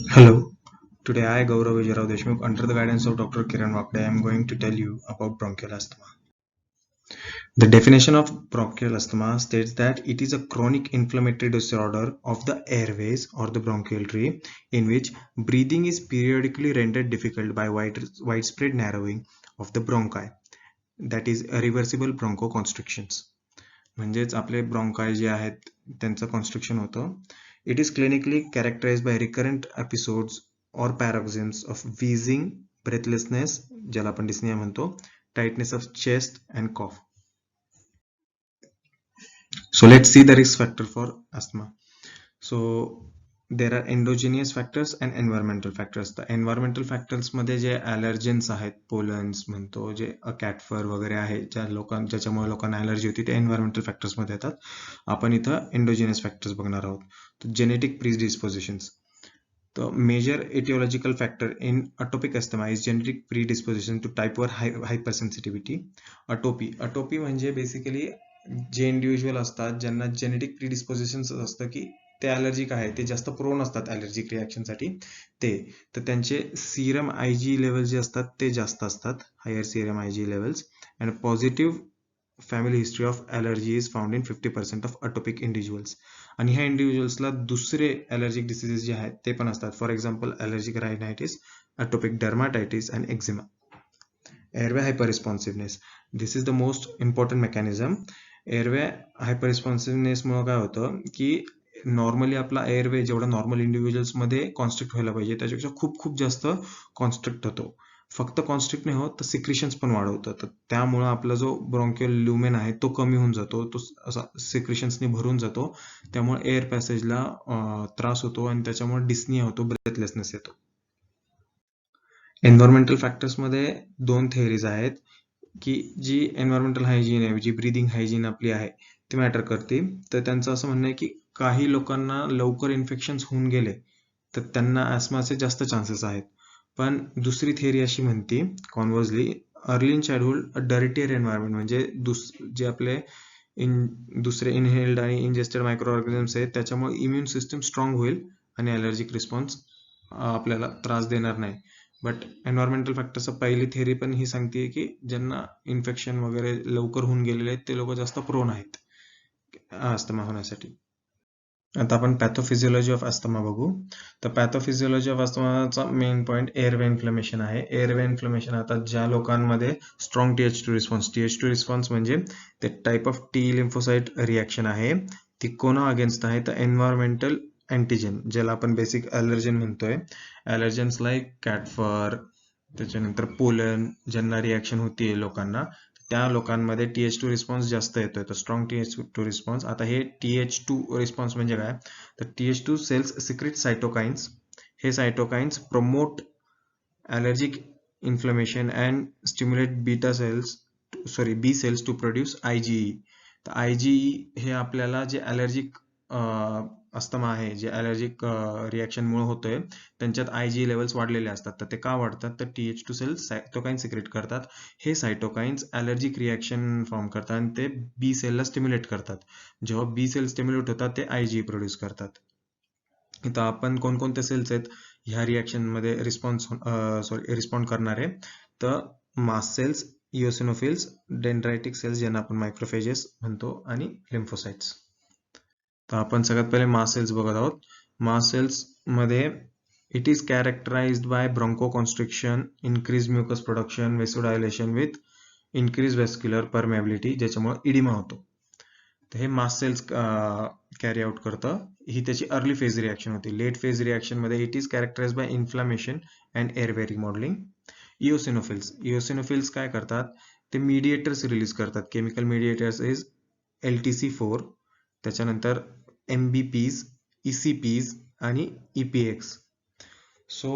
Hello. Today I, Gaurav Vijayarao Deshmukh, under the guidance of Dr. Kiran Vakde, I am going to tell you about bronchial asthma. The definition of bronchial asthma states that it is a chronic inflammatory disorder of the airways or the bronchial tree in which breathing is periodically rendered difficult by widespread narrowing of the bronchi, that is irreversible bronchoconstrictions. म्हणजेच आपले ब्रॉन्काय जे आहेत त्यांचं constriction होतं. It is clinically characterise by recurrent episodes और paroxysms of wheezing, breathlessness ज्याला आपण dyspnoea म्हणतो, tightness of chest and cough. So let's see the risk factor for asthma. So there are endogenous factors and environmental factors. The environmental factors मध्ये जे allergens आहेत, pollens म्हणतो, जे cat fur वगैरे आहे, ज्याच्यामुळे लोकांना ॲलर्जी होती, ते एन्व्हायरमेंटल फॅक्टर्स मध्ये येतात. आपण इथं एंडोजिनस फॅक्टर्स बघणार आहोत. तर genetic प्रीडिस्पोजिशन्स. The major etiological factor in atopic asthma is genetic predisposition to type 1 hypersensitivity. Atopy म्हणजे बेसिकली जे इंडिव्हिज्युअल असतात ज्यांना जेनेटिक प्रीडिस्पोजिशन्स असतं की ते ॲलर्जिक आहे, ते जास्त प्रोन असतात ॲलर्जिक रिॲक्शनसाठी, तर त्यांचे सीरम आयजी लेवल जे असतात ते जास्त असतात, higher serum IG levels. And positive family history of allergy is found in 50% of atopic individuals. आणि ह्या इंडिव्हिज्युअल्सला दुसरे ॲलर्जिक डिसीजेस जे आहेत ते पण असतात. For example allergic rhinitis, atopic dermatitis and eczema. Airway hyperresponsiveness. This is the most important mechanism. Airway हायपररिस्पॉन्सिव्हनेसमुळे काय होतं की नॉर्मली आपला एअरवे जेवढा नॉर्मल इंडिव्हिज्युअल्समध्ये कॉन्स्ट्रिक्ट व्हायला पाहिजे त्याच्यापेक्षा खूप खूप जास्त कॉन्स्ट्रिक्ट होतो. फक्त कॉन्स्ट्रिक्ट नाही होत तर सिक्रिशन्स पण वाढवतं. तर त्यामुळं आपला जो ब्रॉन्कियल ल्युमेन आहे तो कमी होऊन जातो, तो असा सिक्रिशन्सनी भरून जातो. त्यामुळे एअर पॅसेजला त्रास होतो आणि त्याच्यामुळे डिस्निया होतो, ब्रेथलेसनेस येतो. एन्व्हायरमेंटल फॅक्टर्समध्ये दोन थेअरीज आहेत की जी एन्व्हायरमेंटल हायजीन आहे, जी ब्रीदिंग हायजीन आपली आहे ती मॅटर करते. तर त्यांचं असं म्हणणं आहे की काही लोकांना लवकर इन्फेक्शन्स होऊन गेले तर त्यांना ॲस्माचे जास्त चान्सेस आहेत. पण दुसरी थिअरी अशी म्हणते conversely, early in childhood dirtier environment म्हणजे जे आपले दुसरे इनहेल्ड आणि इंजेस्टेड मायक्रो ऑर्गॅनिझम्स आहेत त्याच्यामुळे इम्युन सिस्टम स्ट्रॉंग होईल आणि ॲलर्जिक रिस्पॉन्स आपल्याला त्रास देणार नाही. बट एन्व्हायरमेंटल फॅक्टर्सचं पहिली थिअरी पण ही सांगते की ज्यांना इन्फेक्शन वगैरे लवकर होऊन गेलेले आहेत ते लोक जास्त प्रोन आहेत अस्थमा होण्यासाठी. आता आपण पॅथोफिजिओलॉजी ऑफ अस्थमा बघू. तर पॅथोफिजिओलॉजी ऑफ अस्थमाचा मेन पॉईंट एअरवे इन्फ्लमेशन आहे. एअरवे इन्फ्लमेशन आता ज्या लोकांमध्ये strong TH2 response, TH2 response म्हणजे ते type of T lymphocyte reaction आहे, ती कोणा अगेन्स्ट आहे तर एन्व्हायरमेंटल अँटीजेन, ज्याला आपण बेसिक ॲलर्जन म्हणतोय. ॲलर्जन्स लाईक कॅटफर, त्याच्यानंतर पोलन, ज्यांना रिॲक्शन होतीये लोकांना, त्या लोकांमध्ये TH2 रिस्पॉन्स जास्त येतोय, तर स्ट्रॉंग TH2 रिस्पॉन्स. आता हे TH2 रिस्पॉन्स म्हणजे काय तर TH2 सेल्स सिक्रेट सायटोकाइन्स. हे cytokines promote allergic inflammation and stimulate B cells to produce IgE. तर IgE हे आपल्याला जे ॲलर्जिक अस्थमा आहे, जे ॲलर्जिक रिॲक्शनमुळे होतोय त्यांच्यात IgE लेवल्स वाढलेले असतात. तर ते का वाढतात तर TH2 सेल्स सायटोकाइन सिक्रेट करतात. हे सायटोकाइन्स ॲलर्जिक रिॲक्शन फॉर्म करतात आणि ते बी सेलला स्टिम्युलेट करतात. जेव्हा बी सेल स्टिम्युलेट होतात ते IgE प्रोड्यूस करतात. इथं आपण कोणकोणते सेल्स आहेत ह्या रिॲक्शनमध्ये रिस्पॉन्ड करणारे, तर मास्ट सेल्स, इओसिनोफिल्स, डेंड्रायटिक सेल्स ज्यांना आपण मायक्रोफेजेस म्हणतो आणि लिम्फोसाइट्स. तर आपण सगळ्यात पहिले मास्ट सेल्स बघत आहोत. मास्ट सेल्स मध्ये it is characterized by bronchoconstriction, increase mucus production, vasodilation with increase vascular permeability, ज्याच्यामुळे इडिमा होतो. तर हे मास्ट सेल्स कॅरी आउट करतं. ही त्याची अर्ली फेज रिॲक्शन होती. लेट फेज रिॲक्शन मध्ये it is characterized by inflammation and airway remodelling. Eosinophils काय करतात, ते मीडिएटर्स रिलीज करतात. केमिकल मीडिएटर्स इज LTC4, त्याच्यानंतर MBPs, ECPs आणि EPX. So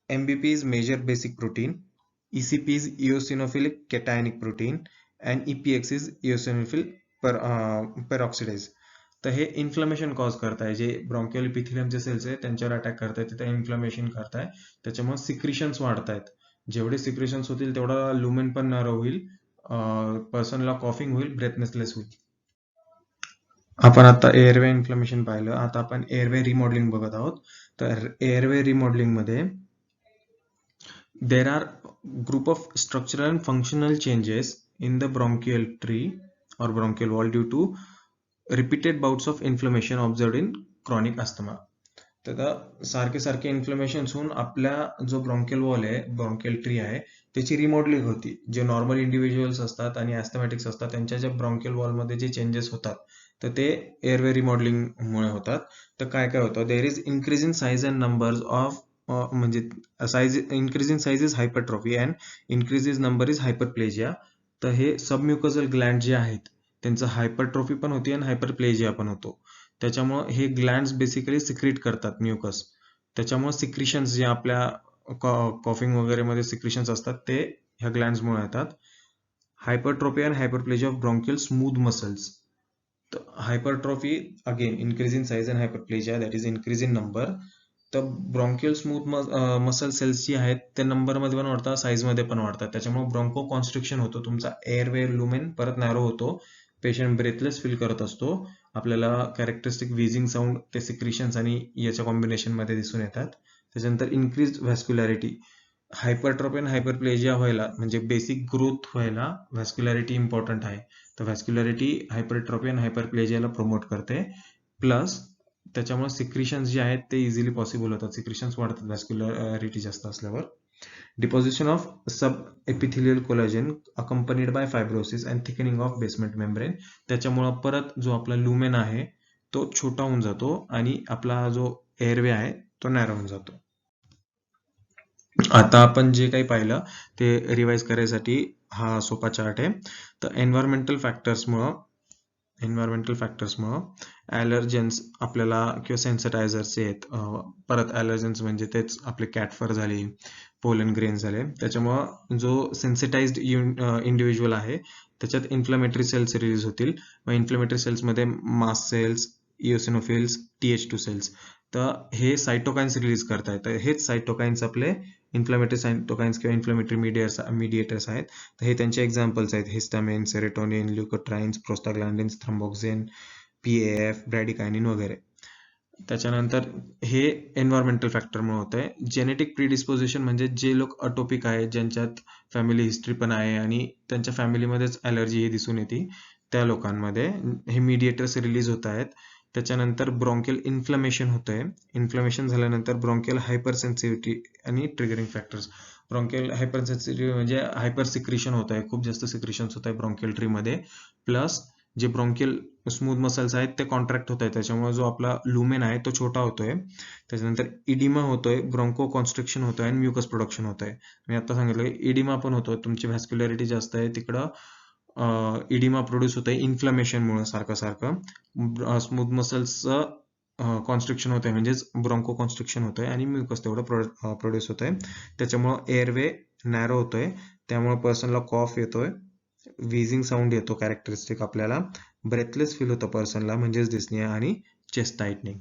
MBP is major basic protein, ECP is eosinophilic cationic protein and EPX is eosinophil peroxidase. तर हे inflammation cause करताय, जे ब्रॉन्कियल इपिथेलियमचे सेल्स आहेत त्यांच्यावर अटॅक करताय, तिथे इन्फ्लमेशन करताय, त्याच्यामुळे सिक्रिशन्स वाढतायत. जेवढे सिक्रिशन्स होतील तेवढा लुमेन पण नॅरो होईल, पर्सनला कॉफिंग होईल, ब्रेथनेसलेस होईल. आपण आता एअरवे इन्फ्लमेशन पाहिलं, आता आपण एअरवे रिमॉडेलिंग बघत आहोत. तर एअरवे रिमॉडेलिंग मध्ये there are group of structural and functional changes in the bronchial tree or bronchial wall due to repeated bouts of inflammation observed in chronic asthma. तर सारखे सारखे इन्फ्लेमेशन होऊन आपल्या जो ब्रॉन्कियल वॉल आहे, ब्रॉन्कियल ट्री आहे, त्याची रिमॉडेलिंग होती. जे नॉर्मल इंडिव्हिज्युअल्स असतात आणि ॲस्थमॅटिक्स असतात त्यांच्या ज्या ब्रॉन्कियल वॉलमध्ये जे चेंजेस होतात तर ते एअरवे रिमॉडेलिंगमुळे होतात. तर काय काय होतं, there is increase in size and numbers of म्हणजे size increase in size is hypertrophy and increase is number is hyperplasia. तर हे सबम्युकोझल ग्लँड जे आहेत त्यांचं हायपरट्रॉफी पण होती आणि हायपरप्लेजिया पण होतो. त्याच्यामुळे हे ग्लँड्स बेसिकली सिक्रीट करतात म्युकस. त्याच्यामुळे सिक्रिशन्स जे आपल्या कॉफिंग वगैरे मध्ये सिक्रिशन्स असतात ते ह्या ग्लँड्समुळे येतात. Hypertrophy and hyperplasia of bronchial smooth muscles. तर hypertrophy again increase in size and hyperplasia that is increase in number. तर ब्रॉन्कियल स्मूथ मसल सेल्स जी आहेत ते नंबरमध्ये पण वाढतात, साईजमध्ये पण वाढतात. त्याच्यामुळे ब्रॉन्को कॉन्स्ट्रिक्शन होतो, तुमचा एअरवे लुमेन परत नॅरो होतो, पेशंट ब्रेथलेस फील करत असतो. आपल्याला कॅरेक्टरिस्टिक व्हीजिंग साऊंड ते सिक्रिशन्स आणि याच्या कॉम्बिनेशन मध्ये दिसून येतात. त्याच्यानंतर इन्क्रीज व्हॅस्क्युलॅरिटी. हायपरट्रॉफी आणि हायपरप्लेजिया व्हायला म्हणजे बेसिक ग्रोथ व्हायला व्हॅस्क्युलॅरिटी इम्पॉर्टंट आहे. तर व्हॅस्क्युलॅरिटी हायपरट्रॉफी आणि हायपरप्लेजियाला प्रमोट करते. प्लस त्याच्यामुळे सिक्रिशन्स जे आहेत ते इझिली पॉसिबल होतात. सिक्रिशन्स वाढतात व्हॅस्क्युलॅरिटी जास्त असल्यावर. Deposition of sub epithelial collagen accompanied by fibrosis and thickening of basement membrane. त्याच्यामुळे परत जो आपला लुमेन आहे तो छोटा होऊन जातो आणि आपला जो एअरवे आहे तो नॅरो होऊन जातो. आता आपण जे काही पाहिलं ते रिवाइज करायसाठी हा सोपा चार्ट आहे. तर एन्व्हायरमेंटल फॅक्टर्समुळं ॲलर्जन्स आपल्याला किंवा सेन्सिटायझर्स आहेत. परत ॲलर्जन्स म्हणजे तेच आपले कॅट फर झाले, पोलन ग्रेन झाले. त्याच्यामुळं जो सेन्सिटाइज्ड इंडिव्हिज्युअल आहे त्याच्यात इन्फ्लॅमेटरी सेल्स रिलीज होतील. मग इन्फ्लॅमेटरी सेल्समध्ये mast cells, eosinophils, TH2 cells. तर हे सायटोकाइन्स रिलीज करतायत. तर हेच सायटोकाइन्स आपले इन्फ्लॅमेटरी सायटोकाइन्स किंवा इन्फ्लॅमेटरी मीडिएटर्स आहेत. तर हे त्यांचे एक्झाम्पल्स आहेत: हिस्टामिन, सेरोटोनिन, ल्युकोट्राइन्स, प्रोस्टाग्लॅन्डिन्स, थ्रोम्बोक्सिन, PAF, ब्रॅडिकायनिन वगैरे. त्याच्यानंतर हे एन्व्हायरमेंटल फॅक्टरमुळे होत आहे. जेनेटिक प्रीडिस्पोजिशन म्हणजे जे लोक अटोपिक आहेत, ज्यांच्यात फॅमिली हिस्ट्री पण आहे आणि त्यांच्या फॅमिलीमध्येच ॲलर्जी ही दिसून येते, त्या लोकांमध्ये हे मीडिएटर्स रिलीज होत आहेत. त्याच्यानंतर ब्रॉन्कियल इन्फ्लमेशन होतं आहे. इन्फ्लमेशन झाल्यानंतर ब्रॉन्कियल हायपरसेन्सिटिव्हिटी आणि ट्रिगरिंग फॅक्टर्स. ब्रॉन्कियल हायपरसेन्सिटिव्हिटी म्हणजे हायपर सिक्रिशन होत आहे, खूप जास्त सिक्रिशन्स होत आहे ब्रॉन्कियल ट्रीमध्ये. प्लस जे ब्रॉन्कियल स्मूथ मसल्स आहेत ते कॉन्ट्रॅक्ट होत आहेत, त्याच्यामुळे जो आपला लुमेन आहे तो छोटा होतोय. त्याच्यानंतर इडिमा होतोय, ब्रॉन्को कॉन्स्ट्रिक्शन होतोय आणि म्युकस प्रोडक्शन होतंय. मी आता सांगितलं इडिमा पण होतो, तुमची व्हॅस्क्युलॅरिटी जास्त आहे तिकडं इडिमा प्रोड्यूस होत आहे इन्फ्लमेशनमुळे सारखं सारखं. स्मूथ मसल्सचं कॉन्स्ट्रिक्शन होत आहे म्हणजेच ब्रॉन्को कॉन्स्ट्रिक्शन होत आहे आणि म्युकस तेवढं प्रोड्यूस होत आहे. त्याच्यामुळं एअरवे नॅरो होतोय, त्यामुळे पर्सनला कॉफ येतोय, व्हीजिंग साऊंड येतो कॅरेक्टरिस्टिक आपल्याला, ब्रेथलेस फील होतं पर्सनला म्हणजेच डिस्निया आणि चेस्ट टाइटनिंग.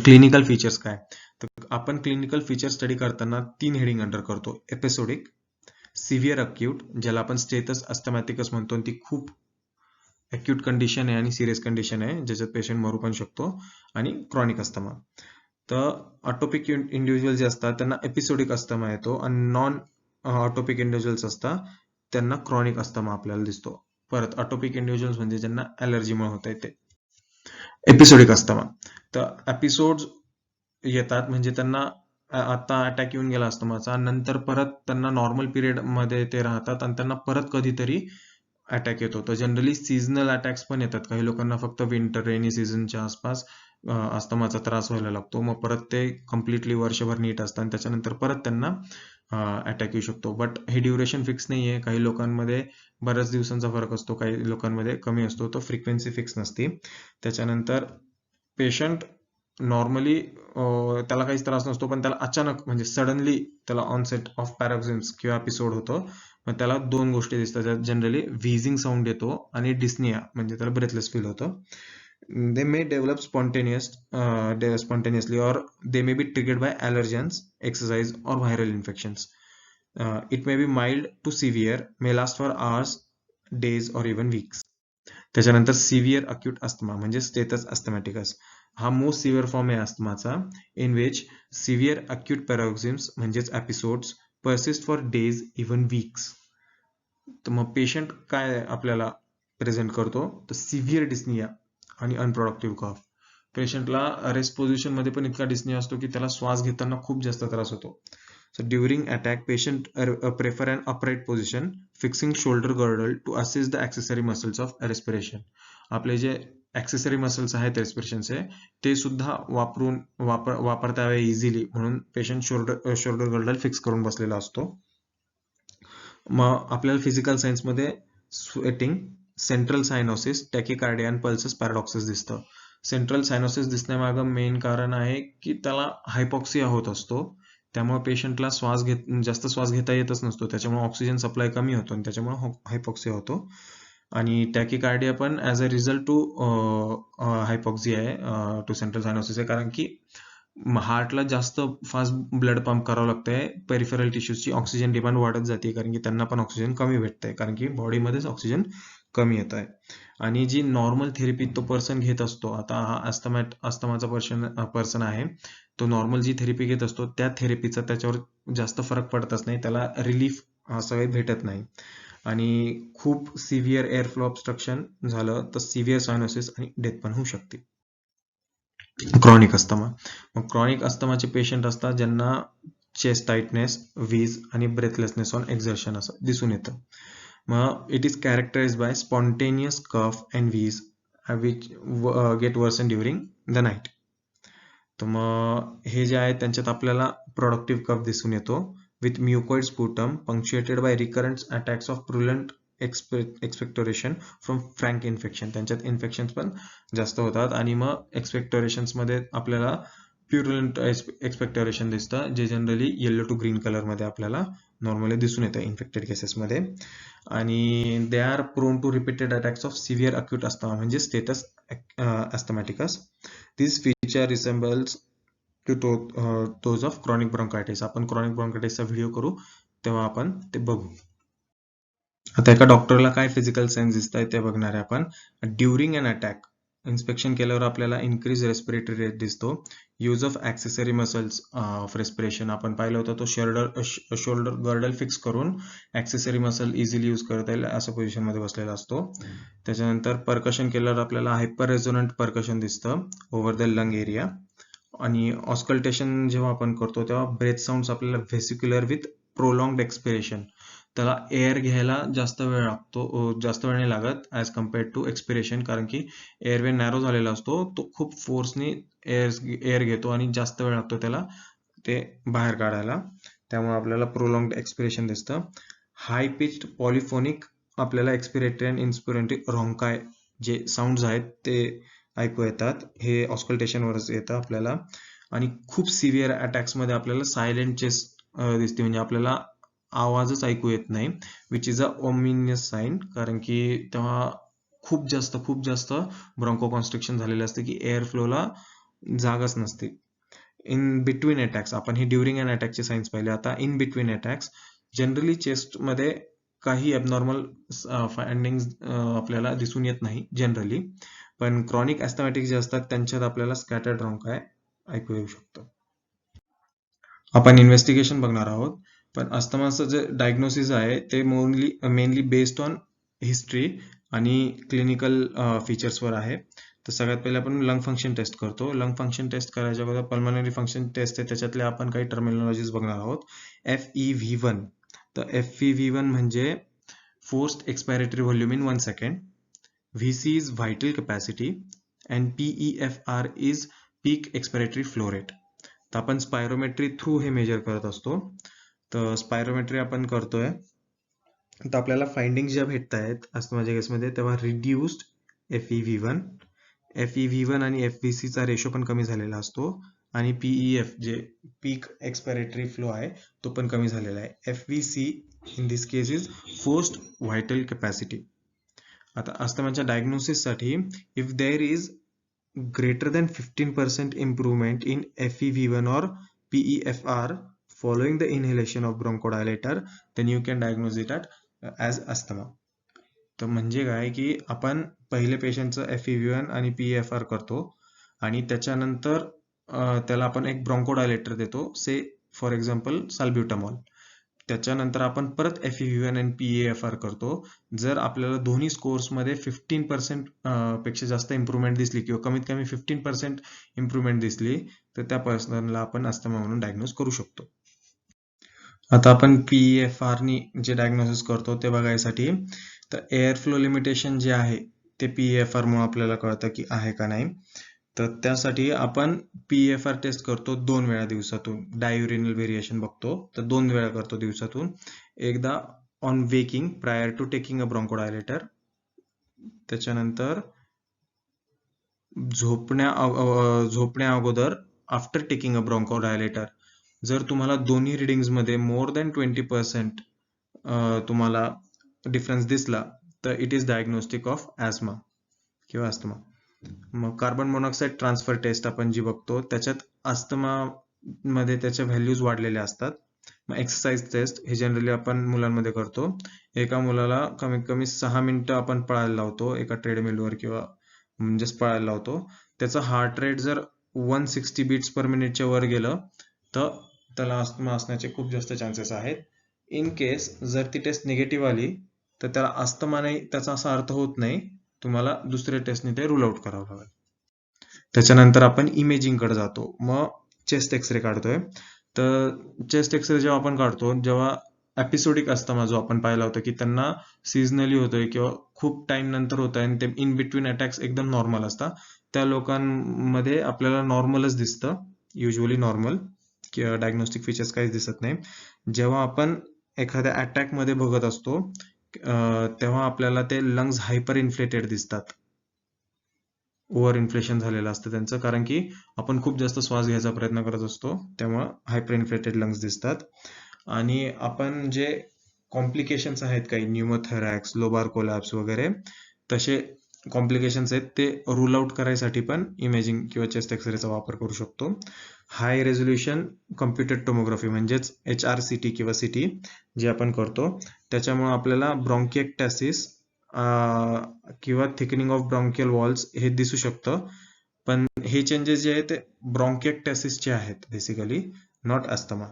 क्लिनिकल फीचर्स काय, तर आपण क्लिनिकल फीचर स्टडी करताना 3 हेडिंग अंडर करतो: एपिसोडिक, सिव्हिअर अक्यूट ज्याला आपण स्टेटस अस्थमॅटिकस म्हणतो, ती खूप अक्यूट कंडिशन आहे आणि सिरियस कंडिशन आहे ज्याच्यात पेशंट मरू पण शकतो, आणि क्रॉनिक अस्थमा. तर ऑटोपिक इंडिव्हिज्युअल जे असतात त्यांना एपिसोडिक अस्थमा येतो आणि नॉन ऑटोपिक इंडिव्हिज्युअल्स असतात त्यांना क्रॉनिक अस्थमा आपल्याला दिसतो. परत ऑटोपिक इंडिव्हिज्युअल्स म्हणजे ज्यांना ॲलर्जीमुळे होत आहे ते एपिसोडिक अस्थमा. तर एपिसोड्स येतात म्हणजे त्यांना आता अटॅक येऊन गेला अस्थमाचा, नंतर परत त्यांना नॉर्मल पिरियड मध्ये ते राहतात आणि त्यांना परत कधीतरी अटॅक येतो. तर जनरली सीझनल अटॅक्स पण येतात. काही लोकांना फक्त विंटर रेनी सीझनच्या आसपास अस्थमाचा त्रास व्हायला लागतो, मग परत ते कम्प्लिटली वर्षभर नीट असतात आणि त्याच्यानंतर परत त्यांना अटॅक येऊ शकतो. बट हे ड्युरेशन फिक्स नाही आहे. काही लोकांमध्ये बऱ्याच दिवसांचा फरक असतो, काही लोकांमध्ये कमी असतो, तो फ्रिक्वेन्सी फिक्स नसते. त्याच्यानंतर पेशंट नॉर्मली त्याला काहीच त्रास नसतो, पण त्याला अचानक म्हणजे सडनली त्याला ऑनसेट ऑफ पॅरोक्सिम्स किंवा एपिसोड होतो. मग त्याला 2 गोष्टी दिसतात, त्यात जनरली व्हीजिंग साऊंड येतो आणि डिस्निया म्हणजे त्याला ब्रेथलेस फील होतं. They may develop spontaneously or they may be triggered by allergens, exercise or viral infections. It may be mild to severe, may last for hours, days or even weeks. त्याच्यानंतर severe acute asthma म्हणजे status अस्थमॅटिकस. हा most severe form आहे अस्थमाचा, in which severe acute पॅरोक्सिम्स म्हणजेच episodes persist for days even weeks. तर मग patient काय आपल्याला present करतो, तर सिव्हिअर डिस्निया आणि अनप्रोडक्टिव्ह कॉफ. पेशंटला रेस्ट पोझिशन मध्ये पण इतका डिस्निया असतो की त्याला श्वास घेताना खूप जास्त त्रास होतो. So during attack, patient prefer an upright position, fixing shoulder girdle to assist the accessory muscles of respiration. आपले जे accessory muscles आहेत रेस्पिरेशनचे ते सुद्धा वापरता यावे इझिली म्हणून पेशंट शोल्डर गर्डल फिक्स करून बसलेला असतो. मग आपल्याला फिजिकल सायन्स मध्ये स्वेटिंग, सेंट्रल सायनोसिस, टॅकिकार्डिया आणि पल्सेस पॅराडॉक्सिस दिसतं. सेंट्रल सायनोसिस दिसण्यामागं मेन कारण आहे की त्याला हायपॉक्सिया होत असतो, त्यामुळे पेशंटला जास्त श्वास घेता येतच नसतो, त्याच्यामुळे ऑक्सिजन सप्लाय कमी होतो आणि त्याच्यामुळे हायपॉक्सिया होतो. आणि टॅकिकार्डिया पण ऍज अ रिझल्ट टू हायपॉक्सिया आहे, टू सेंट्रल सायनोसिस आहे, कारण की हार्टला जास्त फास्ट ब्लड पंप करावं लागतंय, पेरिफेरल टिश्यूजची ऑक्सिजन डिमांड वाढत जाते कारण की त्यांना पण ऑक्सिजन कमी भेटतंय कारण की बॉडीमध्येच ऑक्सिजन कमी येत आहे. आणि जी नॉर्मल थेरपी तो पर्सन घेत असतो, आता हा अस्थमाचा पर्सन आहे, तो नॉर्मल जी थेरपी घेत असतो त्या थेरपीचा त्याच्यावर जास्त फरक पडतच नाही, त्याला रिलीफ असं काही भेटत नाही. आणि खूप सिव्हिअर एअर फ्लो ऑब्स्ट्रक्शन झालं तर सिव्हिअर सायनोसिस आणि डेथ पण होऊ शकते. Chronic asthma. मग क्रॉनिक अस्थमाचे पेशंट असतात ज्यांना चेस्ट टाइटनेस, वीज आणि ब्रेथलेसनेस ऑन एक्झर्शन असं दिसून येतं. मग it is characterized by spontaneous cough and wheeze which get worsen during the night. तर मग हे जे आहे त्यांच्यात आपल्याला प्रोडक्टिव्ह कफ दिसून येतो with mucoid sputum punctuated by recurrent attacks of purulent expectoration from frank infection. त्यांच्यात इन्फेक्शन पण जास्त होतात आणि मग एक्सपेक्टोरेशन्स मध्ये आपल्याला प्युरलंट एक्सपेक्टोरेशन दिसतं, जे generally yellow to green colour मध्ये आपल्याला नॉर्मली दिसून येतं इन्फेक्टेड केसेसमध्ये. आणि they are prone to repeated attacks of severe acute asthma म्हणजे status asthmaticus. This feature resembles to those of chronic bronchitis. आपण क्रॉनिक ब्रॉन्कायटिसचा व्हिडिओ करू तेव्हा आपण ते बघू. आता एका डॉक्टरला काय फिजिकल सायन्स दिसत आहे ते बघणार आहे आपण. ड्युरिंग अन अटॅक इन्स्पेक्शन केल्यावर आपल्याला इन्क्रीज रेस्पिरेटरी रेट दिसतो. Use of accessory muscles of respiration आपण पाहिलं होतं, तो शोल्डर गर्डल फिक्स करून ॲक्सेसरी मसल इझिली यूज करता येईल अशा पोझिशनमध्ये बसलेला असतो. त्याच्यानंतर परकशन केल्यावर आपल्याला हायपर रेझोनंट परकशन दिसतं ओव्हर द लंग एरिया. आणि ऑस्कल्टेशन जेव्हा आपण करतो तेव्हा ब्रेथ साऊंड्स आपल्याला व्हेसिक्युलर विथ प्रोलॉंग्ड एक्सपिरेशन. त्याला एअर घ्यायला जास्त वेळ लागतो, जास्त वेळ नाही लागत ॲज कम्पेअर्ड टू एक्सपिरेशन, कारण की एअरवे नॅरो झालेला असतो, तो खूप फोर्सनी एअर घेतो आणि जास्त वेळ लागतो त्याला ते बाहेर काढायला, त्यामुळे आपल्याला प्रोलॉंग्ड एक्सपिरेशन दिसतं. हाय पिच्ड पॉलिफोनिक आपल्याला एक्सपिरेटरी आणि इन्स्पिरेटरी रोंकाय जे साऊंड्स आहेत ते ऐकू येतात, हे ऑस्कल्टेशनवरच येतं आपल्याला. आणि खूप सिव्हिअर अटॅक्समध्ये आपल्याला सायलेंट चेस्ट दिसते, म्हणजे आपल्याला आवाजच ऐकू येत नाही, which is a ominous sign, कारण की तेव्हा खूप जास्त ब्रॉन्को कॉन्स्ट्रिक्शन झालेलं असतं की एअर फ्लोला जागाच नसते. इन बिटवीन अटॅक्स आपण हे ड्युरिंग अन अटॅकचे साईन्स पाहिले. आता इन बिटवीन अटॅक्स जनरली चेस्टमध्ये काही ॲबनॉर्मल फाइंडिंग्स आपल्याला दिसून येत नाही जनरली, पण क्रॉनिक ॲस्थमॅटिक जे असतात त्यांच्यात आपल्याला स्कॅटर्ड रोंकाय ऐकू येऊ शकतं. आपण इन्व्हेस्टिगेशन बघणार आहोत, पण अस्थमाचं जे डायग्नोसिस आहे ते मेनली बेस्ड ऑन हिस्ट्री आणि क्लिनिकल फीचर्सवर आहे. तर सगळ्यात पहिले आपण लंग फंक्शन टेस्ट करतो. लंग फंक्शन टेस्ट करायच्या अगोदर पल्मनरी फंक्शन टेस्ट आहे, त्याच्यातले आपण काही टर्मिनॉलॉजीज बघणार आहोत. FEV1. तर FEV1 म्हणजे forced expiratory volume in 1 second. VC is vital capacity and PEFR is peak expiratory flow rate. तर आपण स्पायरोमेट्री थ्रू हे मेजर करत असतो. तर स्पायरोमेट्री आपण करतोय तर आपल्याला फाइंडिंग्स ज्या भेटत आहेत अस्थमाच्या केसमध्ये तेव्हा रिड्युस्ड FEV1 आणि FVC चा रेशो पण कमी झालेला असतो आणि PEF जे पीक एक्सपायरेटरी फ्लो आहे तो पण कमी झालेला आहे. FVC in this case is forced vital capacity. आता अस्थमाच्या डायग्नोसिससाठी if there is greater than 15% improvement in FEV1 or PEFR following the inhalation of bronchodilator, then you can diagnose it as asthma. तर म्हणजे काय की आपण पहिले पेशंटचं FEV1 आणि PEFR करतो आणि त्याच्यानंतर त्याला आपण एक ब्रॉन्कोडायलेटर देतो, से फॉर एक्झाम्पल साल्ब्युटामॉल. त्याच्यानंतर आपण परत FEV1 आणि PEFR करतो. जर आपल्याला दोन्ही स्कोर्समध्ये 15% पेक्षा जास्त इम्प्रूव्हमेंट दिसली किंवा कमीत कमी 15% इम्प्रूव्हमेंट दिसली, तर त्या पर्सनला आपण अस्थमा म्हणून डायग्नोज करू शकतो. आता आपण PEFR नी जे डायग्नोसिस करतो ते बघायसाठी, तर एअर फ्लो लिमिटेशन जे आहे ते PEFR मुळे आपल्याला कळतं की आहे का नाही. तर त्यासाठी आपण PEFR टेस्ट करतो 2 वेळा दिवसातून. डाययुरिनल व्हेरिएशन बघतो, तर 2 वेळा करतो दिवसातून. एकदा on waking prior to taking a bronchodilator, त्याच्यानंतर झोपण्या अगोदर आफ्टर टेकिंग अ ब्रॉन्कोडायलेटर. जर तुम्हाला दोन्ही रिडिंग्समध्ये मोर दॅन 20% तुम्हाला डिफरन्स दिसला, तर इट इज डायग्नोस्टिक ऑफ ॲस्मा किंवा अस्थमा. मग कार्बन मोनॉक्साईड ट्रान्सफर टेस्ट आपण जी बघतो, त्याच्यात अस्थमा मध्ये त्याच्या व्हॅल्यूज वाढलेल्या असतात. मग एक्सरसाइज टेस्ट हे जनरली आपण मुलांमध्ये करतो. एका मुलाला कमीत कमी 6 मिनिटं आपण पळायला लावतो एका ट्रेडमिलवर किंवा म्हणजेच पळायला लावतो. त्याचा हार्ट रेट जर 160 बीट्स पर मिनिटच्या वर गेलं, तर त्याला अस्थमा असण्याचे खूप जास्त चान्सेस आहेत. इन केस जर ती टेस्ट निगेटिव्ह आली, तर त्याला अस्थमा नाही त्याचा असा अर्थ होत नाही. तुम्हाला दुसऱ्या टेस्टने ते रूल आउट करावं लागेल. त्याच्यानंतर आपण इमेजिंगकडे जातो. मग चेस्ट एक्सरे काढतोय. तर चेस्ट एक्सरे जेव्हा आपण काढतो, जेव्हा एपिसोडिक अस्थमा जो आपण पाहिला होता की त्यांना सीझनली होतोय किंवा खूप टाइम नंतर होत आहे आणि ते इन बिटवीन अटॅक्स एकदम नॉर्मल असतात, त्या लोकांमध्ये आपल्याला नॉर्मलच दिसतं, युजली नॉर्मल किंवा डायग्नोस्टिक फीचर्स काहीच दिसत नाही. जेव्हा आपण एखाद्या अटॅक मध्ये बघत असतो, तेव्हा आपल्याला ते लंग्स हायपर इन्फ्लेटेड दिसतात. ओव्हर इन्फ्लेशन झालेलं असतं त्यांचं, कारण की आपण खूप जास्त श्वास घ्यायचा प्रयत्न करत असतो, त्यामुळे हायपर इन्फ्लेटेड लंग्स दिसतात. आणि आपण जे कॉम्प्लिकेशन्स आहेत काही न्यूमोथेरॅक्स, लोबार कोलॅप्स वगैरे तसे कॉम्प्लिकेशन्स आहेत, ते रूल आउट करायसाठी पण इमेजिंग किंवा चेस्ट एक्सरेचा वापर करू शकतो. हाय रेझोल्युशन कम्प्युटेड टोमोग्राफी म्हणजेच HRCT किंवा CT जे आपण करतो, त्याच्यामुळे आपल्याला ब्रॉन्किएक्टॅसिस किंवा थिकनिंग ऑफ ब्रॉन्कियल वॉल्स हे दिसू शकतं. पण हे चेंजेस जे आहेत ते ब्रॉन्किएक्टॅसिसचे आहेत बेसिकली, नॉट अस्थमा.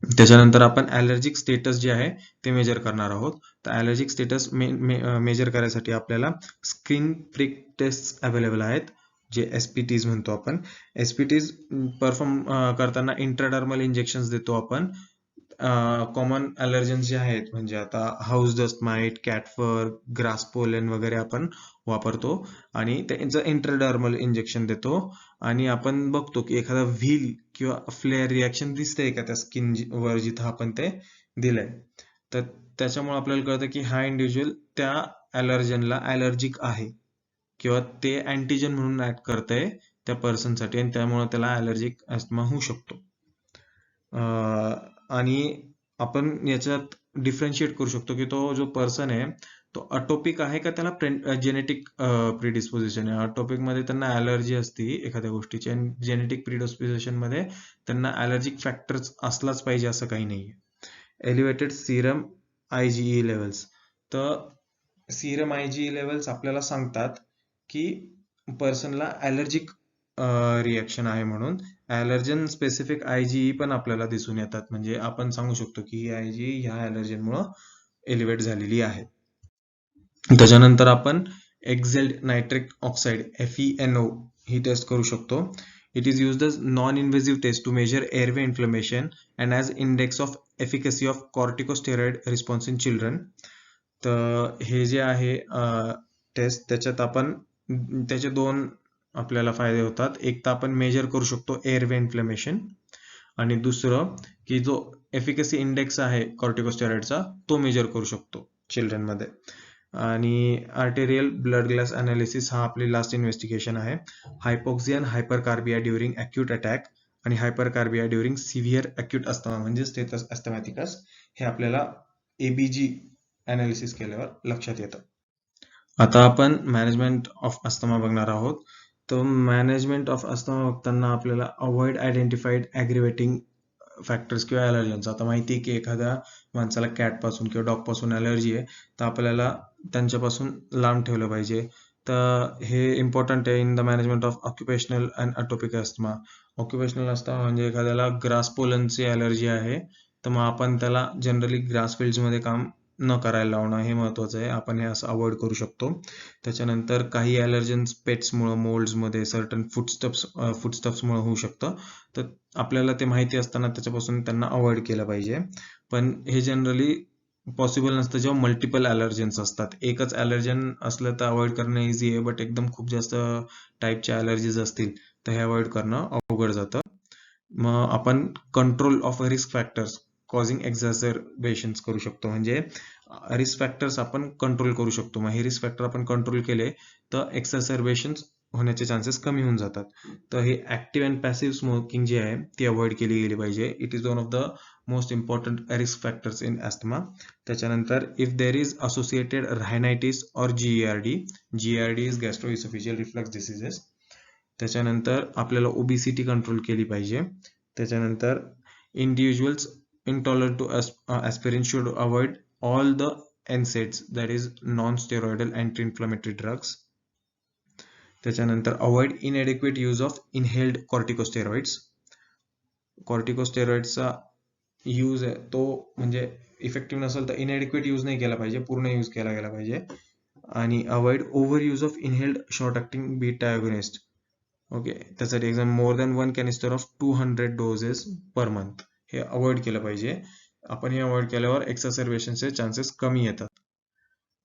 त्याच्यानंतर आपण ॲलर्जिक स्टेटस जे आहे ते मेजर करणार आहोत. तर ॲलर्जिक स्टेटस मेजर करायसाठी आपल्याला स्किन प्रिक टेस्ट अवेलेबल आहेत, जे SPTs म्हणतो आपण. SPTs परफॉर्म करताना इंट्राडर्मल इंजेक्शन्स देतो आपण. कॉमन ॲलर्जन्स जे आहेत म्हणजे आता house dust mite, cat fur, grass pollen वगैरे आपण वापरतो आणि त्यांचं इंट्राडर्मल इंजेक्शन देतो. आणि आपण बघतो की एखादा व्हील किंवा फ्लेअर रिॲक्शन दिसतंय का त्या स्किन वर जिथं आपण ते दिलंय, तर त्याच्यामुळे आपल्याला कळतं की हा इंडिव्हिज्युअल त्या ॲलर्जनला ॲलर्जिक आहे किंवा ते अँटीजन म्हणून ऍक्ट करतंय त्या पर्सनसाठी आणि त्यामुळे त्याला ॲलर्जिक अस्थमा होऊ शकतो. आणि आपण याच्यात डिफरन्शिएट करू शकतो की तो जो पर्सन आहे तो अटोपिक आहे का त्याला जेनेटिक प्रिडिस्पोजिशन आहे. अटोपिक मध्ये त्यांना ॲलर्जी असते एखाद्या गोष्टीची आणि जेनेटिक प्रिडिस्पोजिशन मध्ये त्यांना ॲलर्जिक फॅक्टर्स असलाच पाहिजे असं काही नाहीये. एलिव्हेटेड सीरम IgE लेवल्स, तर सीरम IgE लेवल्स आपल्याला सांगतात की पर्सनला ॲलर्जिक रिॲक्शन आहे म्हणून. ॲलर्जन स्पेसिफिक IgE पण आपल्याला दिसून येतात, म्हणजे आपण सांगू शकतो की ही IgE ह्या ॲलर्जनमुळे एलिव्हेट झालेली आहे. त्याच्यानंतर आपण एक्झेल्ड नायट्रिक ऑक्साईड FeNO ही टेस्ट करू शकतो. It is used as non invasive test to measure airway inflammation and as index of efficacy of corticosteroid response in children. तर हे जे आहे टेस्ट, त्याच्यात आपण त्याचे 2 आपल्याला फायदे होतात. एक तर आपण मेजर करू शकतो एअरवे इन्फ्लेमेशन आणि दुसरं की जो एफिकसी इंडेक्स आहे कॉर्टिकोस्टेरॉइडचा तो मेजर करू शकतो चिल्ड्रनमध्ये. आणि आर्टेरियल ब्लड ग्लास अनालिसिस हा आपली लास्ट इन्व्हेस्टिगेशन आहे. हायपोक्सिया आणि हायपरकार्बिया ड्युरिंग अक्यूट अटॅक आणि हायपरकार्बिया ड्युरिंग सिव्हिअर अक्यूट अस्थमा म्हणजे स्टेटस अस्थमॅटिकस हे आपल्याला ABG अनालिसिस केल्यावर लक्षात येतं. आता आपण मॅनेजमेंट ऑफ अस्थमा बघणार आहोत. तर मॅनेजमेंट ऑफ अस्थमा बघताना आपल्याला अवॉइड आयडेंटिफाईड ॲग्रिवेटिंग फॅक्टर्स किंवा ॲलर्जन्स. आता माहिती की एखाद्या माणसाला कॅटपासून किंवा डॉगपासून ॲलर्जी आहे, तर आपल्याला त्यांच्यापासून लांब ठेवलं पाहिजे. तर हे इम्पॉर्टंट आहे in the management of occupational and atopic asthma. Occupational asthma म्हणजे एखाद्याला ग्रास पोलनची ॲलर्जी आहे, तर मग आपण त्याला जनरली ग्रास फिल्ड्समध्ये काम न करायला लावणं हे महत्त्वाचं आहे. आपण हे असं अवॉइड करू शकतो. त्याच्यानंतर काही ॲलर्जन्स पेट्समुळं, मोल्ड्समध्ये, सर्टन फूडस्टफ्समुळं होऊ शकतं. तर आपल्याला ते माहिती असताना त्याच्यापासून त्यांना अवॉइड केलं पाहिजे. पण हे जनरली पॉसिबल नसतं जेव्हा मल्टिपल ॲलर्जन्स असतात. एकच ॲलर्जन असलं तर अवॉइड करणं इझी आहे, बट एकदम खूप जास्त टाईपच्या ॲलर्जीज असतील तर हे अवॉइड करणं अवघड जातं. मग आपण control of risk factors causing exacerbations करू शकतो. म्हणजे रिस्क फॅक्टर्स आपण कंट्रोल करू शकतो. मग हे रिस्क फॅक्टर आपण कंट्रोल केले तर एक्झाझर्बेशन्स होण्याचे चान्सेस कमी होऊन जातात. तर हे ऍक्टिव्ह अँड पॅसिव्ह स्मोकिंग जी आहे ती अवॉइड केली गेली पाहिजे. It is one of the most important risk factors in asthma. त्याच्यानंतर if there is associated rhinitis or GERD. GERD is gastroesophageal reflux diseases. त्याच्यानंतर आपल्याला ओबेसिटी कंट्रोल केली पाहिजे. त्याच्यानंतर individuals intolerant to aspirin should avoid all the NSAIDs, that is non-steroidal anti-inflammatory drugs. त्याच्यानंतर avoid inadequate use of inhaled corticosteroids. कॉर्टिकोस्टेरॉइड्सचा use आहे तो म्हणजे इफेक्टिव्ह नसेल तर इनएडिक्वेट यूज नाही केला पाहिजे, पूर्ण यूज केला गेला पाहिजे. आणि avoid over use of inhaled short acting beta agonist. Okay, त्यासाठी exam more than 1 canister of 200 doses per month हे अवॉइड केलं पाहिजे. आपण हे अवॉइड केल्यावर एक्झासर्बेशनचे चान्सेस कमी येतात.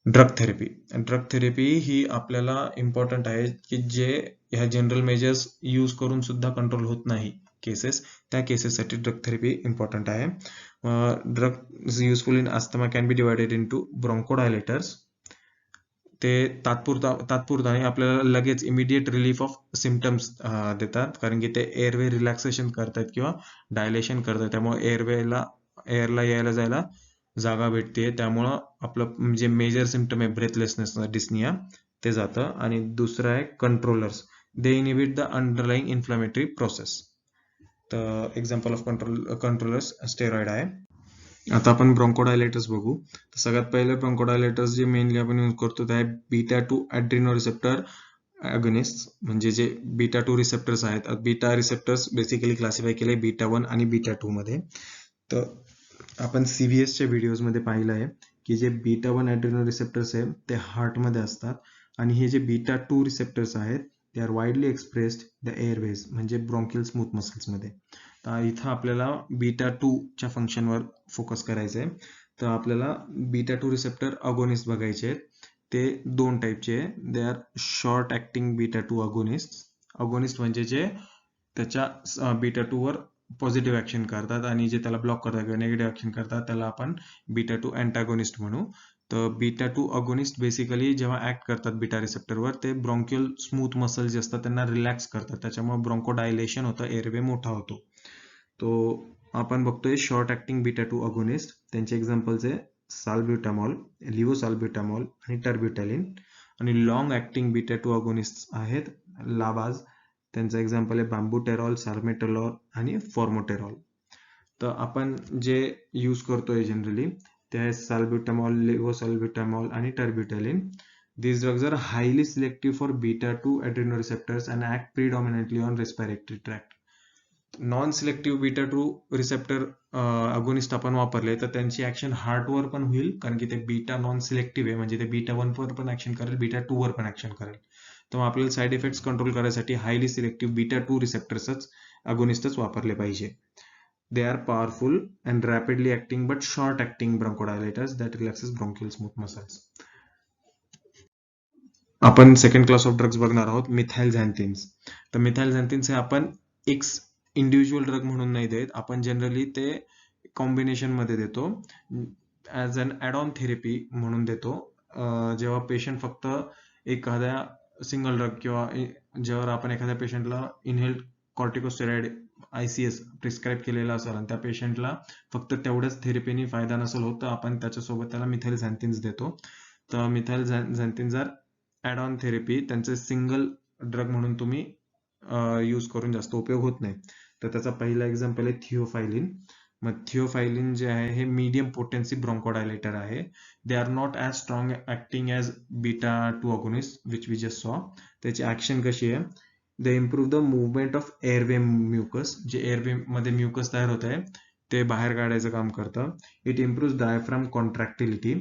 Drug therapy. ड्रग थेरपी ही आपल्याला इम्पॉर्टंट आहे की जे ह्या जनरल मेजर्स यूज करून सुद्धा कंट्रोल होत नाही केसेस, त्या केसेससाठी ड्रग थेरपी इम्पॉर्टंट आहे. Drug useful in asthma can be divided into bronchodilators. ते तात्पुरता आणि आपल्याला लगेच इमिडिएट रिलीफ ऑफ सिम्पटम्स देतात, कारण की ते एअरवे रिलॅक्सेशन करतात किंवा डायलेशन करतात. त्यामुळे एअरला यायला जायला जागा भेटते. त्यामुळं आपलं जे मेजर सिम्पटम आहे ब्रेथलेसनेस डिस्निया ते जातं. आणि दुसरं आहे controllers. They inhibit the underlying inflammatory process. तर एक्झाम्पल ऑफ कंट्रोलर्स स्टेरॉइड आहे. आता आपण ब्रॉन्कोडायलेटर्स बघू. तर सगळ्यात पहिले ब्रॉन्कोडायलेटर्स जे मेनली आपण यूज करतो ते आहे बीटा 2 ॲड्रिनो रिसेप्टर ॲगोनिस्ट. म्हणजे जे बीटा 2 रिसेप्टर्स आहेत. बीटा रिसेप्टर्स बेसिकली क्लासिफाय केले बीटा 1 आणि बीटा 2 मध्ये. तर आपण CVSच्या व्हिडिओजमध्ये पाहिलं आहे की जे बीटा 1 ॲड्रिनो रिसेप्टर्स आहे ते हार्टमध्ये असतात आणि हे जे बीटा 2 रिसेप्टर्स आहेत ते are widely expressed the airways म्हणजे ब्रॉन्कियल स्मूथ मसल्समध्ये. तर इथं आपल्याला बीटा 2 च्या फंक्शनवर फोकस करायचं आहे. तर आपल्याला बीटा 2 रिसेप्टर अगोनिस्ट बघायचे आहेत. ते 2 टाईपचे आहे. They R short acting beta 2 agonist. Agonist म्हणजे जे त्याच्या बीटा 2 वर पॉझिटिव्ह ॲक्शन करतात आणि जे त्याला ब्लॉक करतात किंवा निगेटिव्ह ॲक्शन करतात त्याला आपण बीटा 2 अँटागोनिस्ट म्हणू. तर बीटा 2 अगोनिस्ट बेसिकली जेव्हा ऍक्ट करतात बीटा रिसेप्टरवर ते ब्रॉन्कियल स्मूथ मसल जे असतात त्यांना रिलॅक्स करतात. त्याच्यामुळे ब्रॉन्कोडायलेशन होतं, एअरवे मोठा होतो. तो आपण बघतोय शॉर्ट ॲक्टिंग बीटा 2 अगोनिस्ट. त्यांचे एक्झाम्पल्स आहे साल्ब्युटामॉल, लिव्होसाल्ब्युटामॉल आणि टर्ब्युटॅलिन. आणि लॉंग ॲक्टिंग बीटा 2 अगोनिस्ट आहेत लाबाज. त्यांचं एक्झाम्पल आहे बांबुटेरॉल, साल्मेटेरॉल आणि फॉर्मोटेरॉल. तर आपण जे यूज करतोय जनरली ते आहे साल्ब्युटामॉल, लिव्होसाल्ब्युटामॉल आणि टर्ब्युटॅलिन. These drugs are highly selective for beta 2 adrenoreceptors and act predominantly on respiratory tract. Non selective beta 2 receptor agonist आपण वापरले तर त्यांची ऍक्शन हार्टवर पण होईल, कारण की ते बीटा नॉन सिलेक्टिव्ह आहे. म्हणजे ते बीटा 1 वर पण ऍक्शन करेल, बीटा 2 वर पण ऍक्शन करेल. तर आपल्याला साईड इफेक्ट्स कंट्रोल करायसाठी हायली सिलेक्टिव्ह बीटा 2 रिसेप्टर्सच अगोनिस्टच वापरले पाहिजे. They are powerful and rapidly acting but short acting bronchodilators that relaxes bronchial smooth muscles. आपण सेकंड क्लास ऑफ ड्रग्स बघणार आहोत, मिथाइलझॅन्थिन्स. तर मिथाइलझॅन्थिन्स हे आपण एक इंडिव्हिज्युअल ड्रग म्हणून नाही देत, आपण जनरली ते कॉम्बिनेशन मध्ये देतो, as an add on therapy म्हणून देतो. जेव्हा पेशंट फक्त एखाद्या सिंगल ड्रग किंवा जेव्हा आपण एखाद्या पेशंटला इनहेल्ड कॉर्टिकोस्टेरॉइड ICS प्रिस्क्राईब केलेला असेल आणि त्या पेशंटला फक्त तेवढ्याच थेरपीने फायदा नसेल होत तर आपण त्याच्यासोबत त्याला मिथाइलझॅन्थिन्स देतो. तर मिथाइलझॅन्थिन्स आर ॲड ऑन थेरपी. त्यांचे सिंगल ड्रग म्हणून तुम्ही यूज करून जास्त उपयोग होत नाही. तर त्याचा पहिला एक्झाम्पल आहे थिओफायलिन. मग थिओफायलिन जे आहे हे मीडियम पोटेन्सी ब्रोंकोडायलेटर आहे. They are not as strong acting as beta 2 agonist which we just saw. त्याची ॲक्शन कशी आहे? They improve the movement of airway mucus. जे एअरवे मध्ये म्युकस तयार होत आहे ते बाहेर काढायचं काम करतं. It improve diaphragm contractility.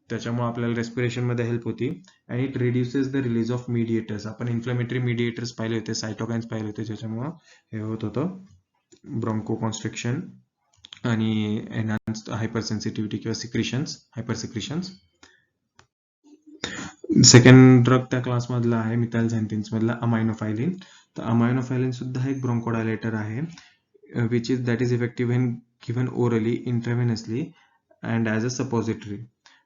त्याच्यामुळे आपल्याला रेस्पिरेशन मध्ये हेल्प होती. आणि it reduces the release of mediators. आपण इन्फ्लेमेटरी मीडिएटर्स पाहिले होते, सायटोकाइन्स पाहिले होते, ज्याच्यामुळे हे होत होतं ब्रोंको कॉन्स्ट्रिक्शन आणि एनहान्स्ड हायपर सेन्सिटिव्हिटी किंवा secretions, hyper secretions. Second drug त्या क्लासमधला आहे मिथाइलझॅन्थिन्स मधला अमायनोफायलिन. तर अमायनोफायलिन सुद्धा एक ब्रोंकोडायलेटर आहे, which is that is effective when given orally, intravenously and as a suppository.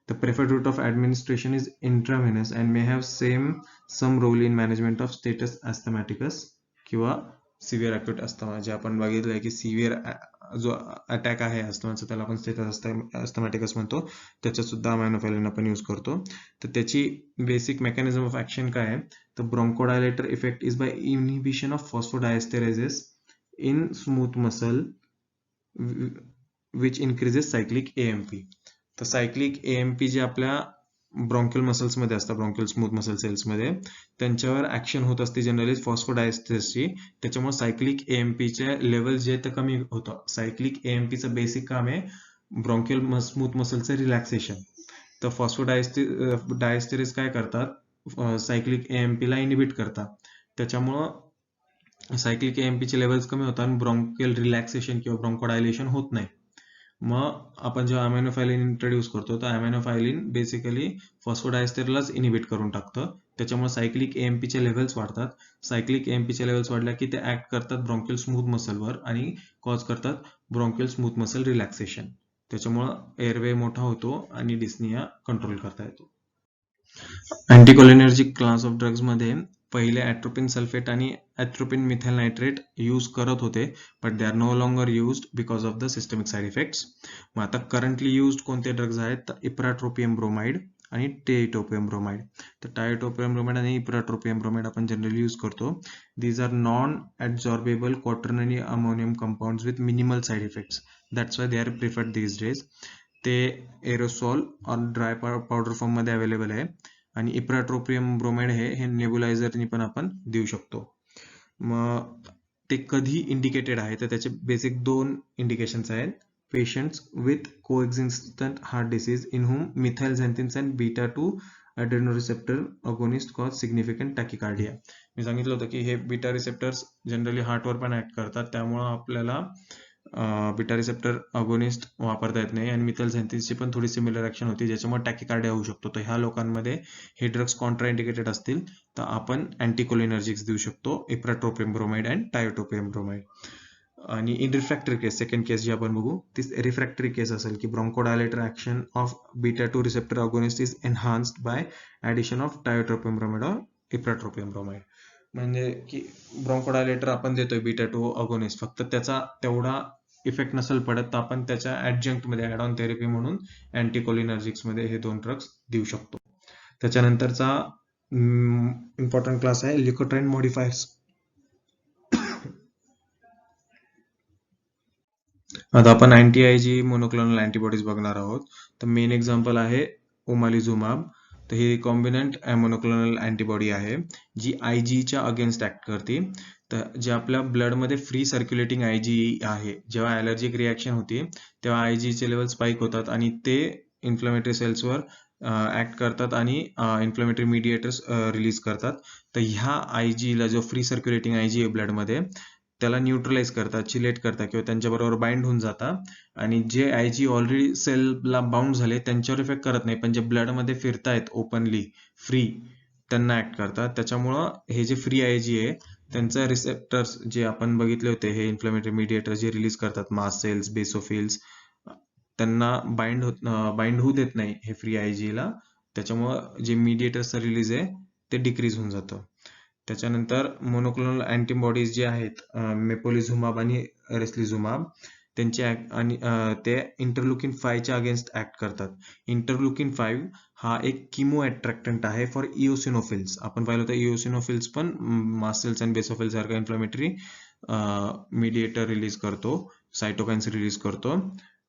The preferred route of administration is intravenous and may have some role in management of status asthmaticus किंवा severe acute asthma. जे आपण बघितलंय की severe जो attack आहे अस्थमाचा त्याला आपण status अस्थमॅटिकस म्हणतो, त्याच्यात सुद्धा अमायनोफायलिन आपण यूज करतो. तर त्याची बेसिक मेकॅनिझम ऑफ ऍक्शन काय आहे? तर bronchodilator effect is by inhibition of phosphodiesterases in smooth muscle which increases cyclic AMP. तर सायक्लिक AMP जे आपल्या ब्रॉन्कियल मसल्स मध्ये असतात, ब्रॉन्कियल स्मूथ मसल सेल्स मध्ये, त्यांच्यावर ऍक्शन होत असते जनरली फॉस्फोडायस्टेरेसची. त्याच्यामुळे सायक्लिक AMP चे लेवल जे ते कमी होतं. सायक्लिक AMP चं बेसिक काम आहे ब्रॉन्कियल स्मूथ मसलचं रिलॅक्सेशन. तर फॉस्फोडायस्टेरेस काय करतात? सायक्लिक AMP ला इनिबिट करतात. त्याच्यामुळं सायक्लिक AMP चे लेवल्स कमी होतात आणि ब्रॉन्कियल रिलॅक्सेशन किंवा ब्रॉन्कोडायलेशन होत नाही. मग आपण जेव्हा अमायनोफायलिन इंट्रोड्यूस करतो तर अमायनोफायलिन बेसिकली फॉस्फोडायस्टेरलाच इनिबिट करून टाकतं. त्याच्यामुळे सायक्लिक AMP चे लेवल्स वाढतात. सायक्लिक AMP चे लेवल्स वाढल्या की ते ऍक्ट करतात ब्रॉन्कियल स्मूथ मसलवर आणि कॉज करतात ब्रॉन्कियल स्मूथ मसल रिलॅक्सेशन. त्याच्यामुळे एअरवे मोठा होतो आणि डिस्निया कंट्रोल करता येतो. अँटीकोलिनर्जिक क्लास ऑफ ड्रग्ज मध्ये पहिले ॲट्रोपिन सल्फेट आणि ॲट्रोपिन मिथाइल नायट्रेट यूज करत होते, but they are no longer used because of the systemic side effects. मग आता करंटली यूज्ड कोणते ड्रग्ज आहेत? तर इप्राट्रोपियम ब्रोमाइड आणि टेइटोपियम ब्रोमाइड. तर टायोटोपियम ब्रोमाइड आणि इप्राट्रोपियम ब्रोमाइड आपण जनरली यूज करतो. These are non absorbable quaternary ammonium compounds with minimal side effects. That's why they are preferred these days. ते aerosol or dry powder form मध्ये available आहे. आणि ipratropium bromide हे नेब्युलायझरनी पण आपण देऊ शकतो. मग ते कधी इंडिकेटेड आहे? तर त्याचे बेसिक 2 इंडिकेशन्स आहेत. Patients with coexistent heart disease in whom methylxanthines and beta 2 adrenoreceptor agonist cause significant tachycardia. मी सांगितलं होतं की हे बीटा रिसेप्टर्स जनरली हार्टवर पण ऍक्ट करतात, त्यामुळं आपल्याला बीटा रिसेप्टर अगोनिस्ट वापरता येत नाही. आणि मिथाइलझॅन्थिन्सची पण थोडी सिमिलर ऍक्शन होती, ज्याच्यामुळे टॅकिकार्डिया होऊ शकतो. तर ह्या लोकांमध्ये हे ड्रग्ज कॉन्ट्राइंडिकेटेड असतील तर आपण अँटीकोलिनर्जिक्स देऊ शकतो, ipratropium bromide and tiotropium bromide. आणि in refractory case, second case जी आपण बघू ती रिफ्रॅक्टरी केस असेल की bronchodilator action of beta 2 receptor agonist is enhanced by addition of tiotropium bromide or ipratropium bromide. म्हणजे की ब्रोंकोडायलेटर आपण देतोय बीटा 2 अगोनिस्ट, फक्त त्याचा तेवढा इफेक्ट नसेल पडत तर आपण त्याच्या ऍडजंक्ट मध्ये ऍड ऑन थेरपी म्हणून अँटीकोलिनर्जिक्स मध्ये हे 2 ड्रग्ज देऊ शकतो. त्याच्यानंतरचा इम्पॉर्टंट क्लास आहे ल्युकोट्राईन मॉडिफायर्स. आता आपण अँटी-आयजी मोनोक्लोनल अँटीबॉडीज बघणार आहोत. तर मेन एक्झाम्पल आहे ओमालिझुमाब. तर ही रिकॉम्बिनंट मोनोक्लोनल अँटीबॉडी आहे जी आयजीच्या अगेन्स्ट ऍक्ट करते. तर जे आपल्या ब्लडमध्ये फ्री सर्क्युलेटिंग आयजी आहे, जेव्हा ॲलर्जिक रिॲक्शन होते तेव्हा आयजीचे लेवल स्पाइक होतात आणि ते इन्फ्लमेटरी सेल्सवर ऍक्ट करतात आणि इन्फ्लमेटरी मीडिएटर्स रिलीज करतात. तर ह्या आयजीला जो फ्री सर्क्युलेटिंग आयजी आहे ब्लडमध्ये त्याला न्यूट्रलाइज करतात, चिलेट करतात किंवा त्यांच्याबरोबर बाइंड होऊन जातात. आणि जे आयजी ऑलरेडी सेलला बाउंड झाले त्यांच्यावर इफेक्ट करत नाही, पण जे ब्लडमध्ये फिरतायत ओपनली फ्री त्यांना ऍक्ट करतात. त्याच्यामुळं हे जे फ्री आयजी आहे त्यांचं रिसेप्टर्स जे आपण बघितले होते, हे इन्फ्लमेटरी मीडिएटर जे रिलीज करतात मास्ट सेल्स, बेसोफिल्स, त्यांना बाइंड होऊ देत नाही हे फ्री आयजीला. त्याच्यामुळं जे मीडिएटर्सचं रिलीज आहे ते डिक्रीज होऊन जातं. त्याच्यानंतर मोनोक्लोनल अँटीबॉडीज जे आहेत मेपोलिझुमाब आणि रेस्लिझुमाब त्यांचे आणि ते इंटरलुकिन 5 च्या अगेन्स्ट ऍक्ट करतात. इंटरलुकिन 5 हा एक किमो अट्रॅक्टंट आहे फॉर इओसिनोफिल्स. आपण पाहिलं होतं इओसिनोफिल्स पण मास्ट सेल्स आणि बेसोफिल्स सारखा इन्फ्लमेटरी मीडिएटर रिलीज करतो, सायटोकाइन्स रिलीज करतो.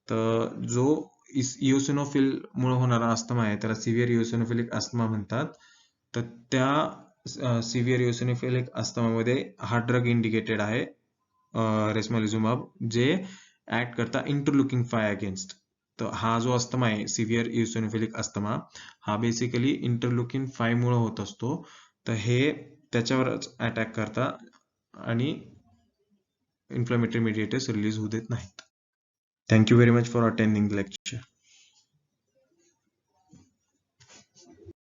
तर जो इओसिनोफिल मुळे होणारा अस्थमा आहे त्याला सिव्हिअर इओसिनोफिलिक अस्थमा म्हणतात. तर त्या सिव्हिअर इओसिनोफिलिक अस्थमामध्ये हा ड्रग इंडिकेटेड आहे रेस्मालिझुमाब, जे ऍक्ट करता इंटरलुकिंग 5 अगेन्स्ट. तर हा जो अस्थमा आहे सिव्हिअर इओसिनोफिलिक अस्थमा हा बेसिकली इंटरलुकिन 5 मुळे होत असतो. तर हे त्याच्यावरच अटॅक करता आणि इन्फ्लॅमेटरी मेडिएटर्स रिलीज होऊ देत नाहीत. Thank you very much for attending the lecture.